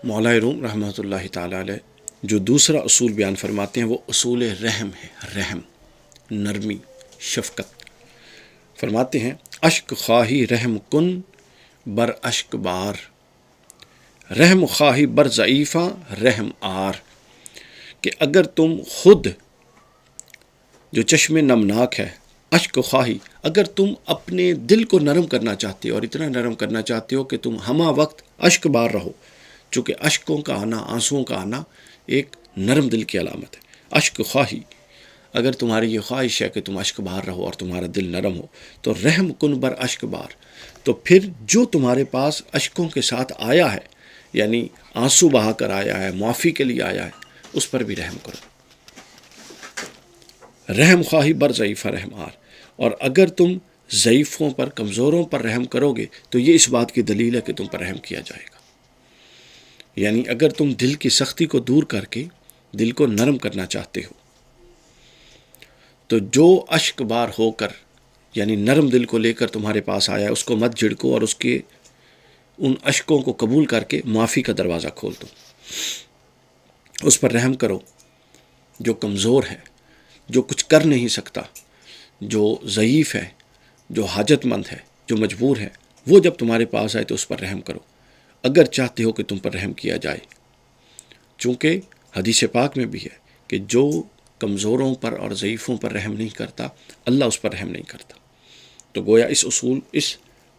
مولا روم رحمۃ اللہ تعالیٰ علیہ جو دوسرا اصول بیان فرماتے ہیں وہ اصول رحم ہے، رحم، نرمی، شفقت۔ فرماتے ہیں اشک خواہی رحم کن بر اشک بار، رحم خواہی بر ضعیفہ رحم آر، کہ اگر تم خود جو چشم نمناک ہے، اشک خواہی، اگر تم اپنے دل کو نرم کرنا چاہتے ہو اور اتنا نرم کرنا چاہتے ہو کہ تم ہمہ وقت اشک بار رہو، چونکہ اشکوں کا آنا، آنسوؤں کا آنا ایک نرم دل کی علامت ہے۔ اشک خواہی، اگر تمہاری یہ خواہش ہے کہ تم اشک بار رہو اور تمہارا دل نرم ہو، تو رحم کن بر اشک بار، تو پھر جو تمہارے پاس اشکوں کے ساتھ آیا ہے، یعنی آنسو بہا کر آیا ہے، معافی کے لیے آیا ہے، اس پر بھی رحم کرو۔ رحم خواہی بر ضعیفہ رحم آر، اور اگر تم ضعیفوں پر، کمزوروں پر رحم کرو گے تو یہ اس بات کی دلیل ہے کہ تم پر رحم کیا جائے گا۔ یعنی اگر تم دل کی سختی کو دور کر کے دل کو نرم کرنا چاہتے ہو، تو جو اشک بار ہو کر، یعنی نرم دل کو لے کر تمہارے پاس آیا ہے، اس کو مت جھڑکو اور اس کے ان اشکوں کو قبول کر کے معافی کا دروازہ کھول دو، اس پر رحم کرو جو کمزور ہے، جو کچھ کر نہیں سکتا، جو ضعیف ہے، جو حاجت مند ہے، جو مجبور ہے، وہ جب تمہارے پاس آئے تو اس پر رحم کرو، اگر چاہتے ہو کہ تم پر رحم کیا جائے۔ چونکہ حدیث پاک میں بھی ہے کہ جو کمزوروں پر اور ضعیفوں پر رحم نہیں کرتا، اللہ اس پر رحم نہیں کرتا۔ تو گویا اس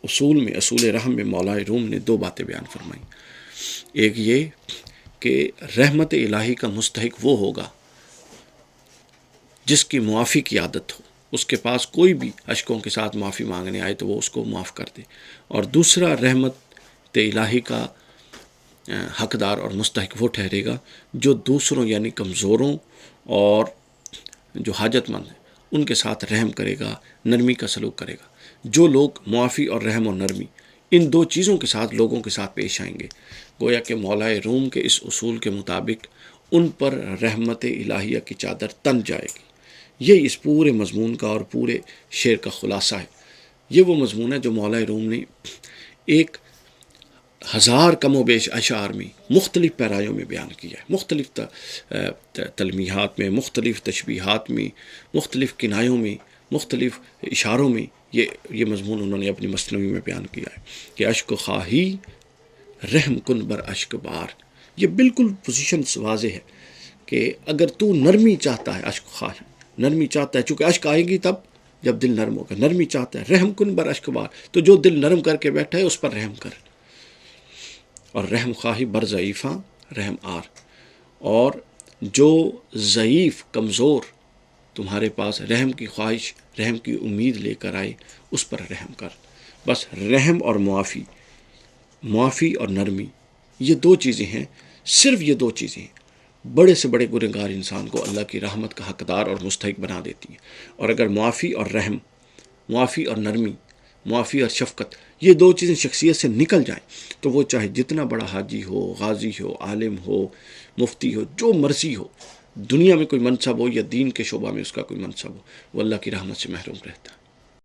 اصول میں، اصول رحم میں مولا روم نے دو باتیں بیان فرمائیں۔ ایک یہ کہ رحمت الہی کا مستحق وہ ہوگا جس کی معافی کی عادت ہو، اس کے پاس کوئی بھی اشکوں کے ساتھ معافی مانگنے آئے تو وہ اس کو معاف کر دے۔ اور دوسرا، رحمت الہی کا حقدار اور مستحق وہ ٹھہرے گا جو دوسروں یعنی کمزوروں اور جو حاجت مند ہیں ان کے ساتھ رحم کرے گا، نرمی کا سلوک کرے گا۔ جو لوگ معافی اور رحم اور نرمی ان دو چیزوں کے ساتھ لوگوں کے ساتھ پیش آئیں گے، گویا کہ مولا روم کے اس اصول کے مطابق ان پر رحمت الہیہ کی چادر تن جائے گی۔ یہ اس پورے مضمون کا اور پورے شعر کا خلاصہ ہے۔ یہ وہ مضمون ہے جو مولا روم نے 1000 کم و بیش اشعار میں مختلف پیرایوں میں بیان کیا ہے، مختلف تلمیحات میں، مختلف تشبیہات میں، مختلف کنایوں میں، مختلف اشاروں میں یہ مضمون انہوں نے اپنی مثنوی میں بیان کیا ہے کہ اشک خواہی رحم کن بر اشک بار۔ یہ بالکل پوزیشن واضح ہے کہ اگر تو نرمی چاہتا ہے، اشک خواہی نرمی چاہتا ہے، چونکہ اشک آئے گی تب جب دل نرم ہوگا، نرمی چاہتا ہے، رحم کن بر اشک بار، تو جو دل نرم کر کے بیٹھا ہے اس پر رحم کر، اور رحم خواہی بر ضعیفہ رحم آر، اور جو ضعیف، کمزور تمہارے پاس رحم کی خواہش، رحم کی امید لے کر آئے اس پر رحم کر۔ بس رحم اور معافی اور نرمی، یہ دو چیزیں ہیں، صرف یہ دو چیزیں ہیں، بڑے سے بڑے گنہگار انسان کو اللہ کی رحمت کا حقدار اور مستحق بنا دیتی ہیں۔ اور اگر معافی اور رحم، معافی اور نرمی، معافی اور شفقت، یہ دو چیزیں شخصیت سے نکل جائیں تو وہ چاہے جتنا بڑا حاجی ہو، غازی ہو، عالم ہو، مفتی ہو، جو مرضی ہو، دنیا میں کوئی منصب ہو یا دین کے شعبہ میں اس کا کوئی منصب ہو، وہ اللہ کی رحمت سے محروم رہتا ہے۔